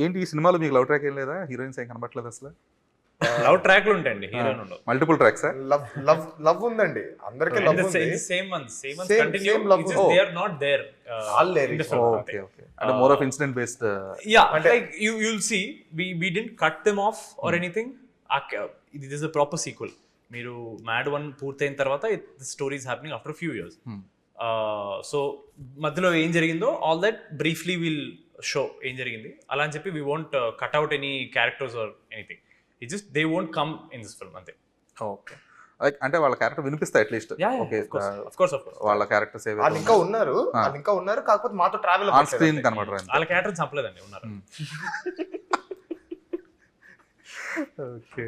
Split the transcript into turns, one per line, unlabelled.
ఏంటి ఈ సినిమాలో మీకు లవ్ ట్రాక్ ఏం లేదా? హీరోయిన్స్ ఏం కనబడట్లేదు అసలు?
లవ్ ట్రాక్లు ఉంటాయండి, హీరోయిన్ ఉండవు.
Multiple tracks?
లవ్ ఉందండి, అందరికి లవ్ ఉంది.
Same ones
Same
continue,
love.
They are not there
All there is.
Okay okay. అంటే more of incident based.
Yeah,
అంటే-
like you'll see we didn't cut them off or anything. This is a proper sequel. మీరు mad 1 పూర్తయిన తర్వాత the story is happening after a few years. So మధ్యలో ఏం జరిగిందో all that briefly will show ఏం జరిగింది అలా అని చెప్పి we won't cut out any characters or anything. It just they won't come in this film అంతే.
ఓకే. అంటే వాళ్ళ క్యారెక్టర్ వినిపిస్తాయి అట్లీస్ట్. ఓకే,
ఆఫ్ కోర్స్
వాళ్ళ క్యారెక్టర్స్
వాళ్ళు ఇంకా ఉన్నారు కాకపోతే మాతో ట్రావెల్
ఆన్ స్క్రీన్ కనబడరు.
వాళ్ళ క్యారెక్టర్ చంపలేదండి, ఉన్నారు.
ఓకే.